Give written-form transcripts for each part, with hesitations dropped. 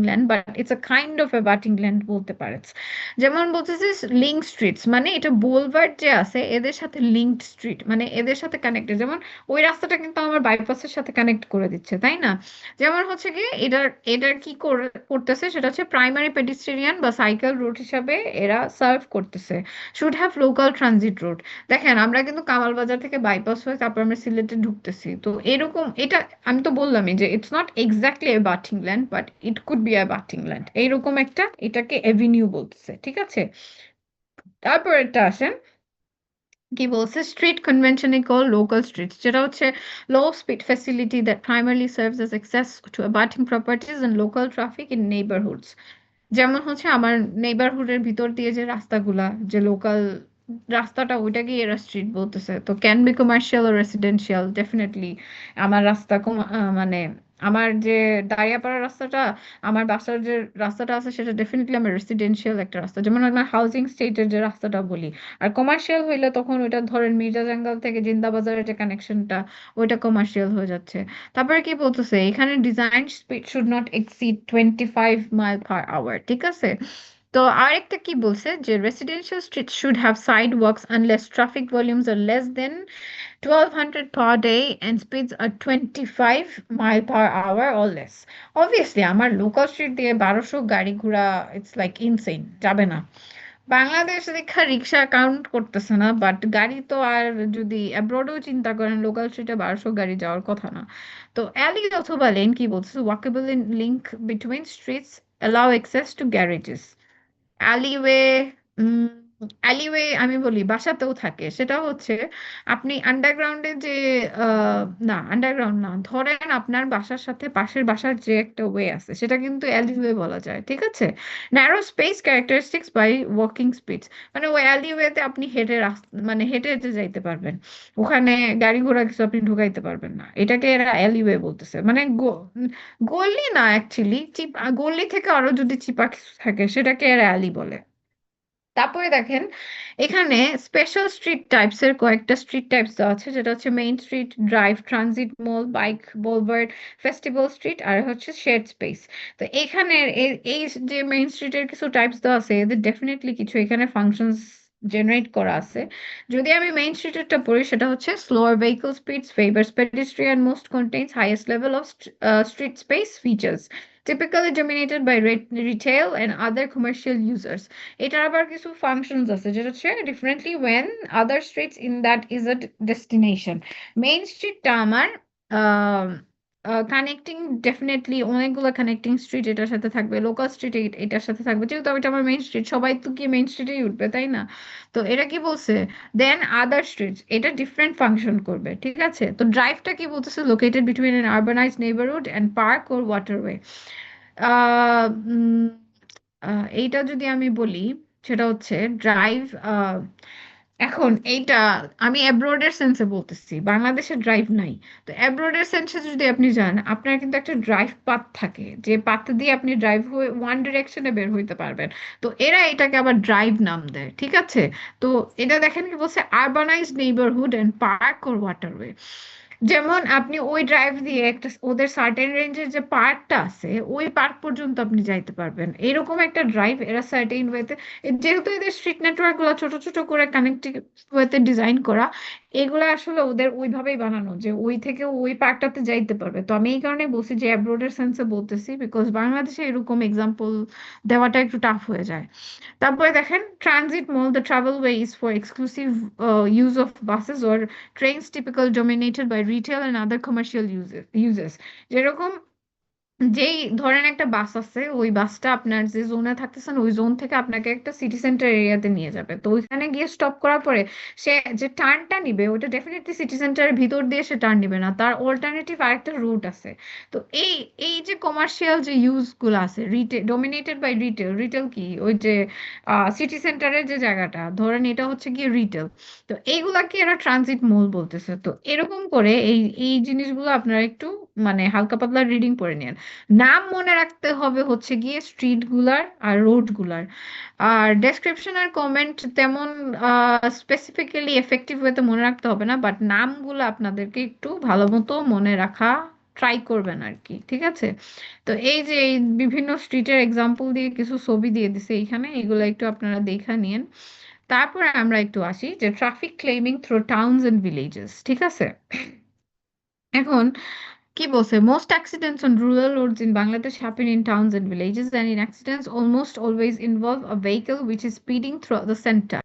Land, but it's a kind of abutting land বলতে পারেন। যেমন বলতেছে লিঙ্ক স্ট্রিটস, মানে এটা বোলভার্ড যে আছে এদের সাথে লিঙ্কড স্ট্রিট, মানে এদের সাথে কানেক্টেড। যেমন ওই রাস্তাটা কিন্তু আমার বাইপাসের সাথে কানেক্ট করে দিচ্ছে, তাই না? যেমন হচ্ছে কি এটার এটার কি করতেছে সেটা হচ্ছে প্রাইমারি পেডিস্ট্রিয়ান বা সাইকেল রুট হিসাবে এরা সার্ভ করতেছে। Should have local transit route. দেখেন আমরা কিন্তু কামালবাজার থেকে বাইপাস হয়ে তারপর আমরা সিলেটে ঢুকতেছি, তো এরকম এটা আমি তো বললামই যে it's not exactly A bathing land, but it could be a bathing land, এইরকম একটা, এটাকে এভিনিউ বলতেছে, ঠিক আছে? তারপর এটা আসেন, কি বলছে স্ট্রিট কনভেনশনে কল লোকাল স্ট্রিটস, যেটা হচ্ছে low speed facility that primarily serves as access to abutting properties and local traffic in neighbourhoods. যেমন হচ্ছে আমার নেইবারহুডের ভিতর দিয়ে যে রাস্তাগুলা, যে লোকাল রাস্তাটা, ওইটাকে এরা স্ট্রিট বলতেছে। তো ক্যান বি কমার্শিয়াল ও রেসিডেন্সিয়াল ডেফিনেটলি। আমার রাস্তা মানে আমার যে দাঁড়িয়াপাড়া রাস্তাটা, আমার বাসার যে রাস্তাটা আছে সেটা ডেফিনেটলি আমার রেসিডেন্সিয়াল একটা রাস্তা, যেমন আমার হাউজিং স্টেটের যে রাস্তাটা বলি। আর কমার্শিয়াল হইলে তখন ওইটা ধরেন মির্জা জাঙ্গাল থেকে জিন্দা বাজারের যে কানেকশনটা, ওইটা কমার্শিয়াল হয়ে যাচ্ছে। তারপরে কি বলতেছে এখানে design speed should not exceed 25 mile per hour, ঠিক আছে? তো আরেকটা কি বলছে যে residential street should have sidewalks unless traffic volumes are less than 1200 per day and speeds are 25 mile per hour or less. Obviously আমার local street দিয়ে 1200 গাড়ি ঘোড়া, ইটস লাইক ইনসেন, যাবে না। বাংলাদেশ দেখা রিক্সা কাউন্ট করতেছে না, বাট গাড়ি তো আর যদি অ্যাব্রোডেও চিন্তা করেন লোকাল স্ট্রিটে 1200 গাড়ি যাওয়ার কথা না। তো অ্যালি অথবা লেন কি বলছে walkable in link between streets allow access to garages. Alleyway, alleyway আমি বলি বাসাতেও থাকে, সেটা হচ্ছে আপনি আন্ডারগ্রাউন্ডে যে না আন্ডারগ্রাউন্ড না, ধরেন আপনার বাসার সাথে পাশের বাসার যে একটা ওয়ে আছে সেটা কিন্তু অ্যালিওয়ে বলা যায়, ঠিক আছে? Narrow space characteristics by walking speeds, মানে ওই অ্যালিওয়েতে আপনি হেঁটে মানে হেঁটে হেঁটে যাইতে পারবেন, ওখানে গাড়ি ঘোড়া কিছু আপনি ঢুকাইতে পারবেন না, এটাকে এরা অ্যালিওয়ে বলতেছে। মানে গলি না অ্যাকচুয়ালি, চিপা গলি থেকে আরো যদি চিপা কিছু থাকে সেটাকে এরা অ্যালি বলে। তারপরে দেখেন এখানে স্পেশাল স্ট্রিট টাইপস এর কয়েকটা স্ট্রিট টাইপস দেওয়া আছে, যেটা হচ্ছে মেইন স্ট্রিট, ড্রাইভ, ট্রানজিট মল, বাইক বোলভার্ড, ফেস্টিভ্যাল স্ট্রিট, আর হচ্ছে শেয়ার্ড স্পেস। তো এখানে এই যে মেইন স্ট্রিটের কিছু টাইপস দেওয়া আছে, এদের ডেফিনেটলি কিছু এখানে ফাংশনস জেনারেট করা আছে। যদি আমি মেইন স্ট্রিটেরটা পড়ি সেটা হচ্ছে slower vehicle speeds favours pedestrian most contains highest level of street space features typically dominated by retail and other commercial users. এটার আবার কিছু ফাংশনস আছে, যেটা হচ্ছে differently when other streets in that is a destination. Main স্ট্রিটটা আমার connecting, definitely অনেকগুলো connecting street এটার সাথে থাকবে, লোকাল স্ট্রিট এটার সাথে থাকবে, যেহেতু এটা আমার মেইন স্ট্রিট, সবাই তো কি মেইন স্ট্রিটেই উঠবে, তাই না? তো এটা কি বলছে দেন আদার স্ট্রিটস, এটা ডিফারেন্ট ফাংশন করবে, ঠিক আছে? তো ড্রাইভটা কি বলতেছে located between an urbanised neighbourhood and park or waterway. Ah um, এইটা যদি আমি বলি সেটা হচ্ছে ড্রাইভ। এখন এইটা আমি অ্যাব্রোডের সেন্সে বলতেছি, বাংলাদেশে ড্রাইভ নাই। তো অ্যাব্রোডের সেন্সে যদি আপনি যান, আপনার কিন্তু একটা ড্রাইভ পাথ থাকে, যে পাথ দিয়ে আপনি ড্রাইভ হয়ে ওয়ান ডিরেকশনে বের হইতে পারবেন। তো এরা এটাকে আবার ড্রাইভ নাম দেয়, ঠিক আছে? তো এটা দেখেন কি বলছে urbanised neighbourhood and park or waterway. যেমন আপনি ওই ড্রাইভ দিয়ে একটা ওদের সার্টেন রেঞ্জের যে পার্কটা আছে ওই পার্ক পর্যন্ত আপনি যাইতে পারবেন, এরকম একটা ড্রাইভ এরা সার্টেন ওয়েতে, যেহেতু এদের স্ট্রিট নেটওয়ার্ক গুলো ছোট ছোট করে কানেক্টিভ ওয়েতে ডিজাইন করা, এগুলো আসলে ওদের ওইভাবেই বানানো যে ওই থেকে ওই পার্কটাতে যাইতে পারবে। তো আমি এই কারণে বলছি যে অ্যাব্রোডের সেন্সে বলতেছি, বিকজ বাংলাদেশে এরকম এক্সাম্পল দেওয়াটা একটু টাফ হয়ে যায়। তারপরে দেখেন transit mall, the travel ways for exclusive use of buses or trains typical dominated by retail and other commercial uses. যেরকম যেই ধরেন একটা বাস আছে, ওই বাসটা আপনার যে জোনে থাকতেছেন ওই জোন থেকে আপনাকে একটা সিটি সেন্টার এরিয়াতে নিয়ে যাবে, তো ওইখানে গিয়ে স্টপ করার পরে সে যে টার্নটা নিবে ওটা ডেফিনেটলি সিটি সেন্টারের ভিতর দিয়ে সে টার্ন নিবে না, তার অল্টারনেটিভ আরেকটা রুট আছে। তো এই এই যে কমার্শিয়াল যে ইউজ গুলো আছে, retail dominated by retail, retail কি ওই যে সিটি সেন্টারের যে জায়গাটা ধরেন এটা হচ্ছে গিয়ে রিটেল। তো এইগুলাকে এরা ট্রানজিট মল বলতেছে। তো এরকম করে এই এই জিনিসগুলো আপনারা একটু মানে হালকা পাতলা রিডিং করে নিন। নাম মনে রাখতে হবে হচ্ছে গিয়ে স্ট্রিট গুলার আর রোড গুলার। আর ডেসক্রিপশন আর কমেন্ট তেমন স্পেসিফিক্যালি এফেক্টিভ ওয়েতে মনে রাখতে হবে না, বাট নামগুলো আপনাদেরকে একটু ভালো মতো মনে রাখা ট্রাই করবেন আর কি, ঠিক আছে? তো এই যে এই বিভিন্ন স্ট্রিটের এক্সাম্পল দিয়ে কিছু ছবি দিয়ে দিছে এইখানে, এগুলো একটু আপনারা দেখা নিন। তারপরে আমরা একটু আসি যে traffic calming through towns and villages, ঠিক আছে? এখন কি বলছে, most accidents on rural roads in Bangladesh happen in towns and villages, and in accidents almost always involve a vehicle which is speeding through the center.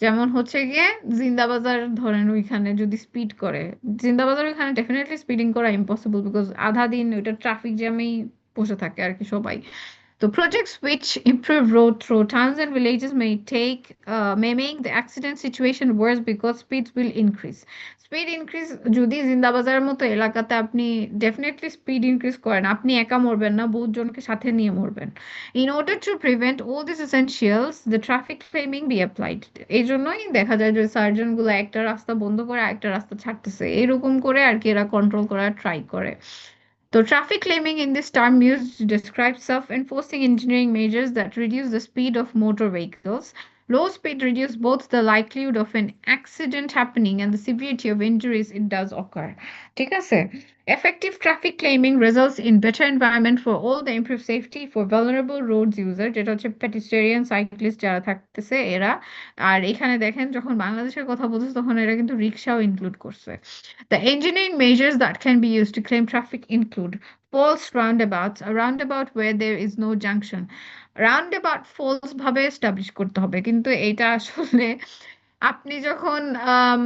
যেমন হচ্ছে গিয়ে জিন্দাবাজার ধরেন, ওইখানে যদি স্পিড করে, জিন্দাবাজার ওইখানে ডেফিনেটলি স্পিডিং করা ইম্পসিবল, বিকজ আধা দিন ওইটা ট্রাফিক জ্যামেই বসে থাকে আর কি সবাই। So projects which improve road through towns and villages may make the accident situation worse because speeds will increase. Speed increase যদি জিন্দাবাজারের মতো এলাকাতে আপনি ডেফিনেটলি স্পিড ইনক্রিজ করেন, আপনি একা মরবেন না, বহুত জনকে সাথে নিয়ে মরবেন। In order to prevent all this essentials the traffic flaming be applied. এই জন্যই দেখা যায় যে সার্জন গুলো একটা রাস্তা বন্ধ করে একটা রাস্তা ছাড়তেছে, এরকম করে আর কি এরা কন্ট্রোল করার ট্রাই করে। So, traffic claiming in this term used to describe self-enforcing engineering measures that reduce the speed of motor vehicles. Low speed reduce both the likelihood of an accident happening and the severity of injuries it does occur. ঠিক আছে? Effective traffic claiming results in better environment for all, the improved safety for vulnerable roads user, যেটা হচ্ছে pedestrian cyclist যারা থাকতেছে এরা। আর এখানে দেখেন যখন বাংলাদেশের কথা বলতেছে তখন এরা কিন্তু রিক্সাও ইনক্লুড করছে। The engineering measures that can be used to claim traffic include false roundabouts, a roundabout where there is no junction. Roundabout false ভাবে establish করতে হবে, কিন্তু এটা আসলে আপনি যখন আম,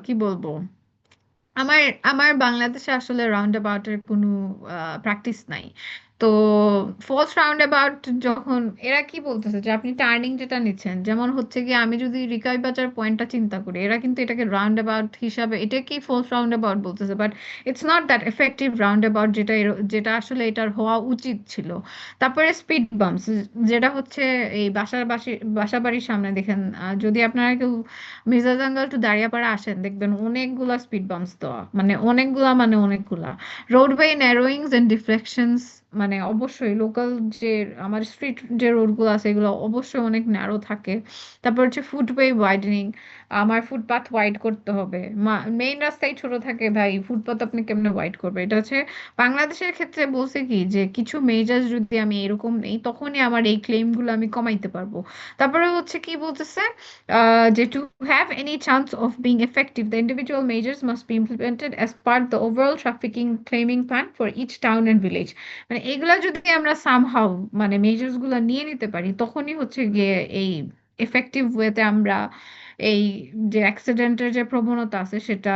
কি বলবো, আমার আমার বাংলাদেশে আসলে রাউন্ড অ্যাবাউটের কোনো প্র্যাকটিস নাই। তো ফার্স্ট রাউন্ড অ্যাবাউট যখন এরা কি বলতেছে যে আপনি টার্নিং যেটা নিচ্ছেন, যেমন হচ্ছে কি আমি যদি রিকাই বাজার পয়েন্টটা চিন্তা করি, এরা কিন্তু এটাকে রাউন্ড অ্যাবাউট হিসাবে এটাকেই ফার্স্ট রাউন্ড অ্যাবাউট বলতেছে, but it's not that effective round about যেটা যেটা আসলে এটার হওয়া উচিত ছিল। তারপরে স্পিড বাম্পস, যেটা হচ্ছে এই বাসা বাড়ির সামনে দেখেন, যদি আপনারা কেউ মির্জাজাঙ্গাল টু দাঁড়িয়াপাড়া আসেন দেখবেন অনেকগুলা স্পিড বাম্পস দেওয়া, মানে অনেকগুলা, মানে অনেকগুলা। রোডওয়ে ন্যারোয়িংস এন্ড ডিফ্লেকশনস, মানে অবশ্যই লোকাল যে আমার স্ট্রিট যে রোডগুলো আছে এগুলো অবশ্যই অনেক ন্যারো থাকে। তারপর হচ্ছে ফুটওয়ে ওয়াইডেনিং, আমার ফুটপাথ ওয়াইড করতে হবে। মেইন রাস্তায় ছোট থাকে ভাই, ফুটপাথ আপনি কেমনে ওয়াইড করবে? এটা হচ্ছে বাংলাদেশের ক্ষেত্রে বলছে কি যে কিছু মেজাজ যদি আমি এরকম নেই তখনই আমার এই ক্লেমগুলো আমি কমাইতে পারবো। তারপরে হচ্ছে কি বলতেছে, to have any chance of being effective, the individual measures must be implemented as part the overall trafficking claiming plan for each town and village. মানে এগুলা যদি আমরা সামহাউ মানে মেজার্স গুলা নিয়ে নিতে পারি তখনই হচ্ছে গিয়ে এই এফেক্টিভ ওয়েতে আমরা এই যে অ্যাক্সিডেন্টের যে প্রবণতা আছে সেটা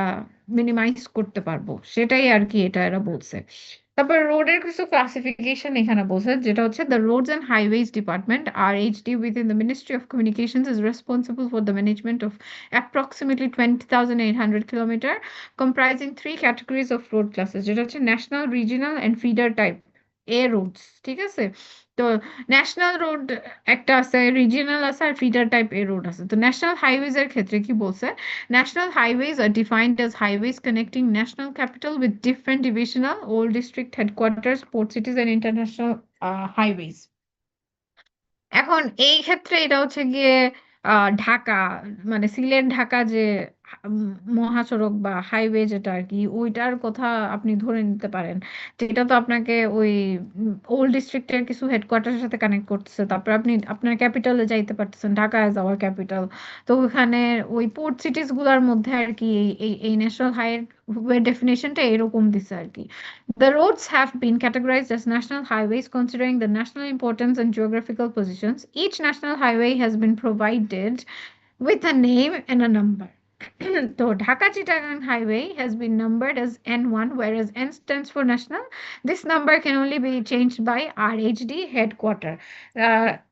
মিনিমাইজ করতে পারবো, সেটাই আর কি এটা এরা বলছে। তারপর রোডের কিছু ক্লাসিফিকেশন এখানে বলছে, যেটা হচ্ছে the roads and highways department RHD within the Ministry of Communications is responsible for the management of approximately 20,800 kilometer comprising three categories of road classes, যেটা হচ্ছে national, regional and feeder type A roads, ঠিক আছে? তো national road একটা আছে, regional আছে, আর feeder type A road আছে। তো ন্যাশনাল হাইওয়েজ এর ক্ষেত্রে কি বলছে, national highways are defined as highways connecting national capital with different divisional, old district headquarters, port cities, and international highways. এখন এই ক্ষেত্রে এটা হচ্ছে গিয়ে ঢাকা, মানে সিলেট ঢাকা যে মহাসড়ক বা হাইওয়ে যেটা আর কি, ওইটার কথা আপনি ধরে নিতে পারেন। যেটা তো আপনাকে ওই ওল্ড ডিস্ট্রিক্টের কিছু হেডকোয়ার্টারের সাথে কানেক্ট করতেছে, তারপর আপনি আপনার ক্যাপিটালে যাইতে পারতেছেন, ঢাকা অ্যাজ আওয়ার ক্যাপিটাল। তো ওখানে ওই পোর্ট সিটিজ গুলার মধ্যে আর কি এই ন্যাশনাল হাইওয়ে ডেফিনেশনটা এরকম দিছে আর কি। The roads have been categorized as national highways considering the national importance and geographical positions. Each national highway has been provided with a name and a number. So Dhaka Chittagong Highway has been numbered as N1, whereas N stands for national. This number can only be changed by RHD headquarter.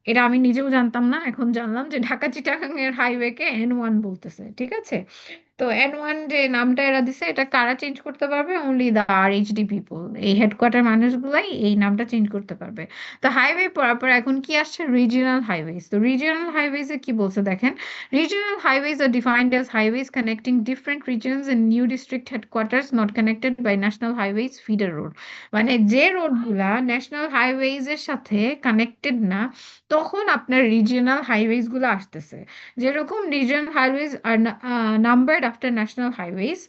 এটা আমি নিজেও জানতাম না, এখন জানলাম যে ঢাকা চিটাগাং এর হাইওয়েকে N1 বলতেছে, ঠিক আছে? তো N1 যে নামটা এরা দিছে এটা কারা চেঞ্জ করতে পারবে? অনলি দ্য RHD পিপল, এই হেডকোয়ার্টার মানুষগুলাই এই নামটা চেঞ্জ করতে পারবে। তো হাইওয়ে পর এখন কি আসছে, রিজিওনাল হাইওয়েজ। তো রিজিওনাল হাইওয়েজে কি বলছে দেখেন, regional highways are defined as highways connecting different regions and new district headquarters not connected by national highways feeder road. মানে যে রোডগুলা ন্যাশনাল হাইওয়েজ এর সাথে কানেক্টেড না, তখন আপনার রিজিয়নাল হাইওয়েজ গুলো আসতেছে। যেরকম regional highways are numbered after national highways,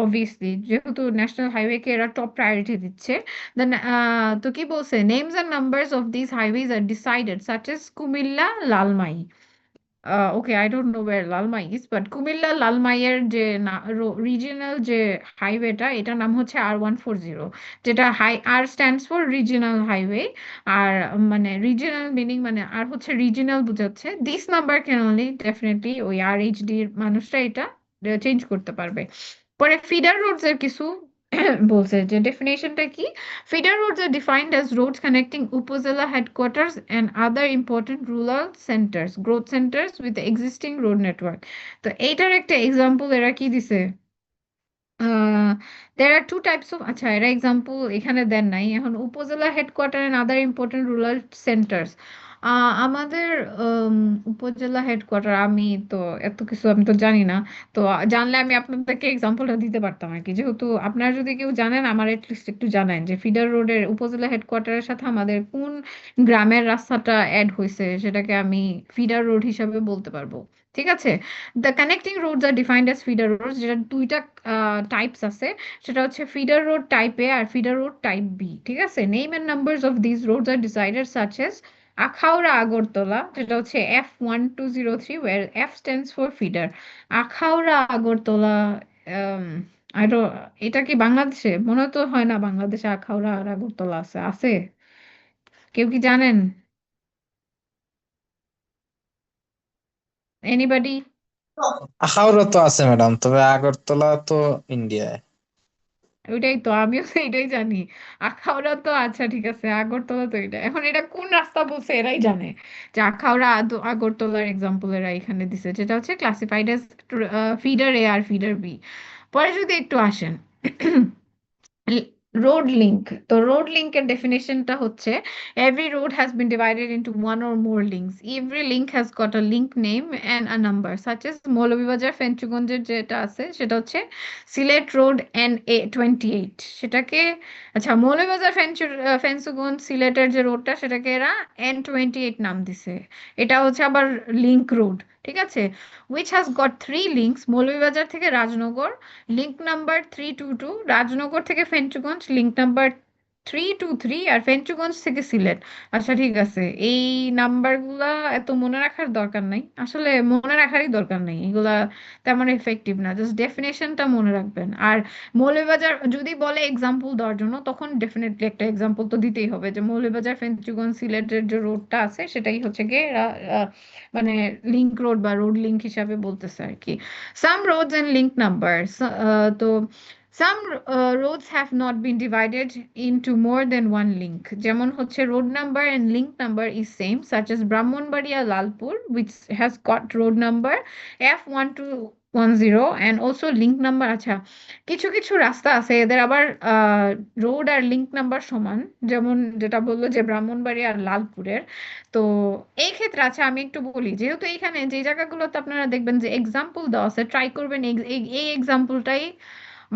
obviously যেহেতু ন্যাশনাল হাইওয়েকে এরা টপ প্রায়োরিটি দিচ্ছে। দেন তো কি বলছে, names and numbers of this highways are decided such as Comilla, Lalmai. Okay, I don't know where Lalmai is, but Comilla লালমাইয়ের যে রিজিয়নাল যে হাইওয়েটা, এটার নাম হচ্ছে R140, যেটা R stands for regional highway. R মানে রিজিয়নাল মিনিং মানে আর হচ্ছে রিজিয়নাল বোঝাচ্ছে। This number can only definitely ওই RHD এর মানুষরা এটা চেঞ্জ করতে পারবে। পরে ফিডার রোডস এর কিছু বলছে যে ডেফিনেশনটা কি। Feeder roads are defined as roads connecting Upazila headquarters and other important rural centers, growth centers with the existing road network. তো এইটার একটা এক্সাম্পল এরা কি দিছে, there are two types of, আচ্ছা এরা এক্সাম্পল এখানে দেন নাই। এখন upazila headquarter and other important rural centres, আমাদের উপজেলা হেডকোয়ার্টার আমি তো এত কিছু আমি তো জানি না। তো জানলে আমি আপনাদেরকে এক্সাম্পলটা দিতে পারতাম আর কি। যেহেতু আপনারা যদি কেউ জানেন আমার এটলিস্ট একটু জানেন যে ফিডার রোডের উপজেলা হেডকোয়ার্টারের সাথে আমাদের কোন গ্রামের রাস্তাটা অ্যাড হয়েছে, সেটাকে আমি ফিডার রোড হিসাবে বলতে পারবো। ঠিক আছে। The connecting roads are defined as feeder roads, যেটা দুইটা টাইপস আছে। সেটা হচ্ছে ফিডার রোড টাইপ এ আর ফিডার রোড টাইপ বি। ঠিক আছে। Name and numbers of this roads are decided such as Akhaura Agartala, যেটা হচ্ছে F1203, where F stands for feeder। Akhaura Agartala, I do, এটা কি বাংলাদেশে? মনে তো হয় না বাংলাদেশে আখাউড়া আর আগরতলা আছে। আছে কেউ কি জানেন? এনিবডি? আখাউড়া তো আছে ম্যাডাম, তবে আগরতলা তো ইন্ডিয়ায়। ওইটাই তো, আমিও তো এটাই জানি। আখাউড়া তো আচ্ছা ঠিক আছে, আগরতলা তো এটা। এখন এটা কোন রাস্তা বলছে এরাই জানে। যে আখাউড়া আগরতলার এক্সাম্পল এরা এখানে দিছে, যেটা হচ্ছে ক্লাসিফাইড এজ ফিডার এ আর ফিডার বি। পরে যদি একটু আসেন রোড লিঙ্ক, তো রোড লিঙ্কের ডেফিনেশনটা হচ্ছে every road has been divided into one or more links, every link has got a link name and a number, such as Moulvibazar ফেঞ্চুগঞ্জের যেটা আছে সেটা হচ্ছে সিলেট রোড N28, সেটাকে, আচ্ছা মৌলভীবাজার ফেঞ্চুগঞ্জ সিলেটের যে রোডটা সেটাকে এরা N28 নাম দিছে। এটা হচ্ছে আবার লিঙ্ক রোড। ঠিক আছে। which has got three links, Moulvibazar থেকে রাজনগর লিঙ্ক নাম্বার 322, রাজনগর থেকে ফেঞ্চুগঞ্জ লিঙ্ক নাম্বার 323, আর ফেঞ্চুগঞ্জ থেকে সিলেট। আচ্ছা ঠিক আছে, এই নাম্বারগুলা এত মনে রাখার দরকার নাই, আসলে মনে রাখারই দরকার নেই এগুলা, তেমন এফেক্টিভ না। জাস্ট ডেফিনেশনটা মনে রাখবেন। আর মৌলভীবাজার যদি বলে এক্সাম্পল দেওয়ার জন্য, তখন ডেফিনেটলি একটা এক্সাম্পল তো দিতেই হবে যে মৌলভীবাজার ফেঞ্চুগঞ্জ সিলেটের যে রোডটা আছে সেটাই হচ্ছে গিয়ে মানে লিঙ্ক রোড বা রোড লিঙ্ক হিসাবে বলতেছে আর কি। Some roads and link numbers. Some roads have not been divided into more than one link. যেমন হচ্ছে road number and link number is same, such as Brahmanbaria Lalpur, which has got road number F1210 and also link number। আচ্ছা, কিছু কিছু রাস্তা আছে এদের আবার road আর link number সমান, যেমন যেটা বললো যে ব্রাহ্মণবাড়িয়া আর লালপুরের। তো এই ক্ষেত্রে আচ্ছা আমি একটু বলি, যেহেতু এইখানে যে জায়গাগুলোতে আপনারা দেখবেন যে এক্সাম্পল দেওয়া আছে, ট্রাই করবেন এই এক্সাম্পলটাই,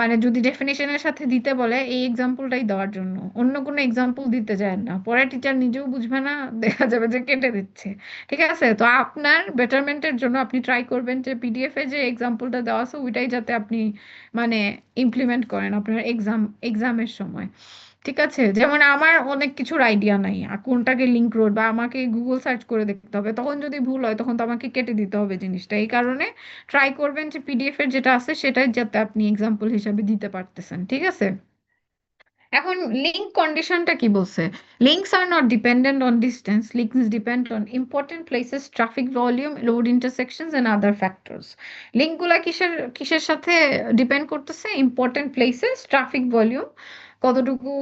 মানে যদি ডেফিনেশনের সাথে দিতে বলে এই এক্সাম্পলটাই দেওয়ার জন্য, অন্য কোনো এক্সাম্পল দিতে যায় না। পরে টিচার নিজেও বুঝবে না, দেখা যাবে যে কেটে দিচ্ছে। ঠিক আছে। তো আপনার বেটারমেন্টের জন্য আপনি ট্রাই করবেন যে পিডিএফ এ যে এক্সাম্পলটা দেওয়া আছে ওইটাই যাতে আপনি মানে ইমপ্লিমেন্ট করেন আপনার এক্সামের সময়। ঠিক আছে। যেমন আমার অনেক কিছুর আইডিয়া নাই আর কোনটাকে লিংক রোড, বা আমাকে গুগল সার্চ করে দেখতে হবে, তখন যদি ভুল হয় তখন তো আমাকে কেটে দিতে হবে জিনিসটা। এই কারণে ট্রাই করবেন যে পিডিএফ এর যেটা আছে সেটাই যাতে আপনি এক্সাম্পল হিসাবে দিতে পারতেছেন। ঠিক আছে। এখন লিঙ্ক কন্ডিশনটা কি বলছে, links are not dependent on distance, links depend on important places, traffic volume, road intersections and other factors. লিঙ্কগুলা কিসের কিসের সাথে ডিপেন্ড করতেছে? ইম্পর্টেন্ট প্লেসেস, ট্রাফিক ভলিউম, কতটুকু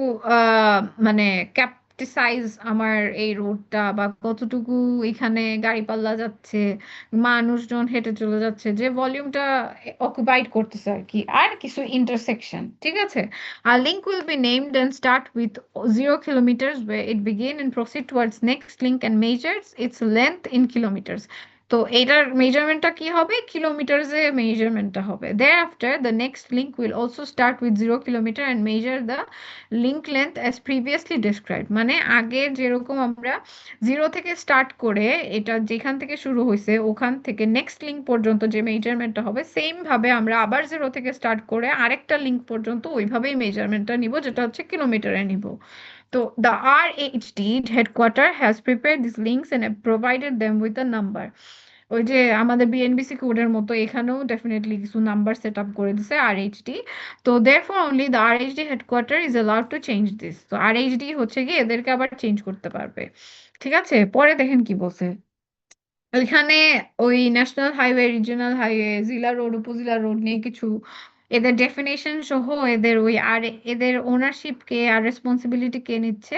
মানে ক্যাপটিসাইজ আমার এই রোডটা, বা কতটুকু এখানে গাড়ি পাল্লা যাচ্ছে, মানুষজন হেঁটে চলে যাচ্ছে, যে ভলিউমটা অকুপাইড করতেছে আর কি, আর কিছু ইন্টারসেকশন। ঠিক আছে। A link will be named and start with 0 kilometers where it begin and proceed towards next link and measures its length in kilometers. তো এইটার মেজারমেন্টটা কি হবে, কিলোমিটারসে মেজারমেন্টটা হবে। There after the next link will also start with 0 kilometre and measure the link length as previously describe. মানে আগে যেরকম আমরা 0 থেকে স্টার্ট করে এটা যেখান থেকে শুরু হয়েছে ওখান থেকে নেক্সট লিঙ্ক পর্যন্ত যে মেজারমেন্টটা হবে, সেম ভাবে আমরা আবার 0 থেকে স্টার্ট করে আরেকটা লিঙ্ক পর্যন্ত ওইভাবেই মেজারমেন্টটা নিব, যেটা হচ্ছে কিলোমিটারে নিব। তো the RHD headquarter has prepared these links and have provided them with a number. ওই যে আমাদের বিএনবিসি কোডের মতো এখানেও ডেফিনেটলি কিছু নাম্বার সেট আপ করে দিছে আরএইচডি। তো therefore only the RHD headquarter is allowed to change this। তো আরএইচডি হচ্ছে কি এদেরকে আবার চেঞ্জ করতে পারবে। ঠিক আছে, পরে দেখেন কি বলছে ওইখানে। ওই ন্যাশনাল হাইওয়ে, রিজিওনাল হাইওয়ে, জিলা রোড, উপজেলা রোড নিয়ে কিছু এদের ডেফিনেশন সহ এদের ওই আর এদের ওনারশিপ কে আর রেসপন্সিবিলিটি কে নিচ্ছে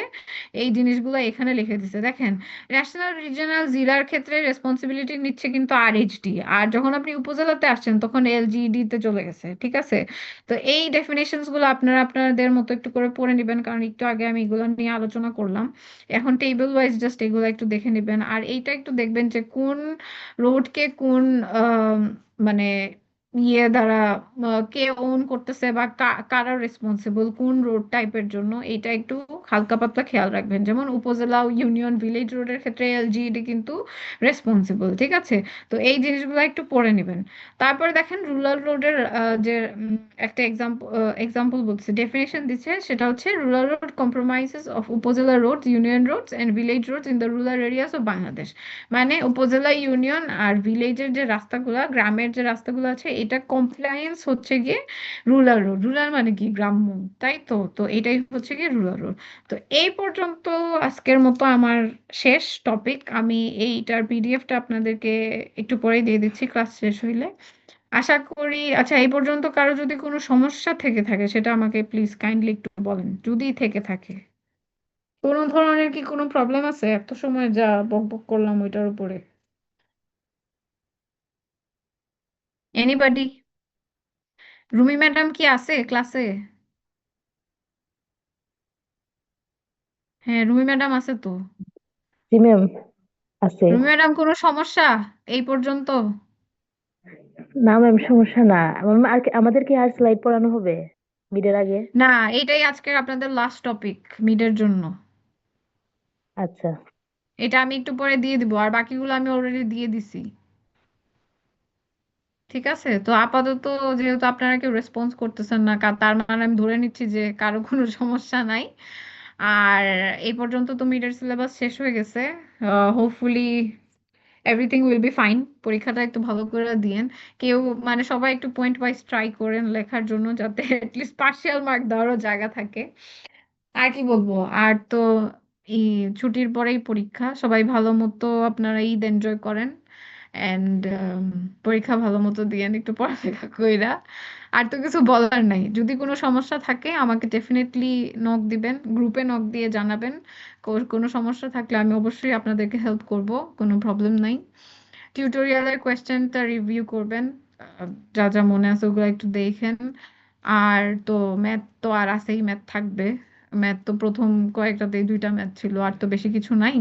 এই জিনিসগুলো এখানে লিখে দিছে। দেখেন, ন্যাশনাল, রিজিওনাল, জেলার ক্ষেত্রে রেসপন্সিবিলিটি নিচ্ছে কিন্তু আরএইচডি, আর যখন আপনি উপজেলাতে আসছেন তখন এলজিইডি তে চলে গেছে। ঠিক আছে, তো এই ডেফিনেশনস গুলো আপনারা আপনাদের মতো একটু করে পড়ে নেবেন, কারণ একটু আগে আমি এগুলো নিয়ে আলোচনা করলাম। এখন টেবিল ওয়াইজ জাস্ট এগুলো একটু দেখে নেবেন, আর এইটা একটু দেখবেন যে কোন রোডকে কোন মানে ইয়ে দ্বারা কে ওন করতেছে বা কারা রেসপন্সিবল কোন রোড টাইপের জন্য, এটা একটু হালকা পাতলা খেয়াল রাখবেন। যেমন উপজেলা, ইউনিয়ন, ভিলেজ রোডের ক্ষেত্রে এলজিইডি কিন্তু রেসপন্সিবল। ঠিক আছে, তো এই জিনিসগুলো একটু পড়ে নেবেন। তারপরে দেখেন রুরাল রোডের যে একটা এক্সাম্পল বলছে, ডেফিনেশন দিচ্ছে, সেটা হচ্ছে rural road compromises of upazila roads, union roads and village roads in the rural areas of Bangladesh. মানে উপজেলা, ইউনিয়ন আর ভিলেজের যে রাস্তাগুলো, গ্রামের যে রাস্তাগুলো আছে, এটা কমপ্লায়েন্স হচ্ছে গিয়ে রুরাল রোড। রুরাল মানে কি, গ্রাম্য, তাই তো। তো এটাই হচ্ছে গিয়ে রুরাল রোড। তো এই পর্যন্ত আজকের মতো আমার শেষ টপিক। আমি এইটার পিডিএফটা আপনাদেরকে একটু পরেই দিয়ে দিচ্ছি ক্লাস শেষ হইলে। আশা করি, আচ্ছা, এই পর্যন্ত কারো যদি কোনো সমস্যা থেকে থাকে সেটা আমাকে প্লিজ কাইন্ডলি একটু বলেন, যদি থেকে থাকে। কোনো ধরনের কি কোনো প্রবলেম আছে এত সময় যা বক বক করলাম ওইটার উপরে? এনিবডি? রুমি ম্যাডাম কি আছে ক্লাসে? হ্যাঁ, রুমি ম্যাডাম আছে তো। জি ম্যাম, আছে। রুমি ম্যাডাম কোনো সমস্যা এই পর্যন্ত? না ম্যাম, সমস্যা না। আর আমাদের কি আর স্লাইড পড়ানো হবে মিডের আগে? না, এটাই আজকের আপনাদের লাস্ট টপিক মিডের জন্য। আচ্ছা। এটা আমি একটু পরে দিয়ে দিব, আর বাকিগুলো আমি অলরেডি দিয়ে দিছি। ঠিক আছে, তো আপাতত যেহেতু আপনারা কেউ রেসপন্স করতেছেন না, তার মানে আমি ধরে নিচ্ছি যে কারো কোনো সমস্যা নাই। আর এই পর্যন্ত তো মিডের সিলেবাস শেষ হয়ে গেছে। Hopefully everything will be fine. পরীক্ষাটা একটু ভালো করে দিয়েন। কেউ মানে সবাই একটু পয়েন্ট ওয়াইজ ট্রাই করেন লেখার জন্য, যাতে অ্যাটলিস্ট পার্শিয়াল মার্ক দেওয়ারও জায়গা থাকে। আর কি বলবো, আর তো এই ছুটির পরেই পরীক্ষা, সবাই ভালো মতো আপনারা ঈদ এনজয় করেন এন্ড পরীক্ষা ভালো মতো দিয়েন, একটু পড়ালেখা কইরা। আর তো কিছু বলার নাই, যদি কোনো সমস্যা থাকে আমাকে ডেফিনেটলি নক দিবেন, গ্রুপে নক দিয়ে জানাবেন। কোনো সমস্যা থাকলে আমি অবশ্যই আপনাদেরকে হেল্প করব, কোনো প্রবলেম নাই। টিউটোরিয়ালের কোয়েশ্চেনটা রিভিউ করবেন, যা যা মনে আছে ওগুলো একটু দেখেন। আর তো ম্যাথ তো আর আছেই, ম্যাথ থাকবে। ম্যাথ তো প্রথম কয়েকটাতেই 2টা ম্যাথ ছিল, আর তো বেশি কিছু নাই।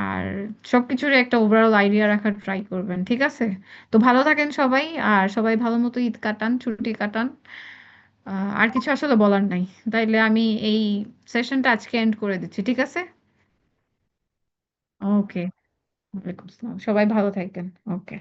আর সবকিছুর একটা ওভারঅল আইডিয়া রাখার ট্রাই করবেন। ঠিক আছে, তো ভালো থাকেন সবাই, আর সবাই ভালো মতো ঈদ কাটান, ছুটি কাটান। আর কিছু আসলে বলার নাই। তাইলে আমি এই সেশনটা আজকে এন্ড করে দিচ্ছি। ঠিক আছে, ওকে। ওয়ালাইকুম আসসালাম, সবাই ভালো থাকেন। ওকে।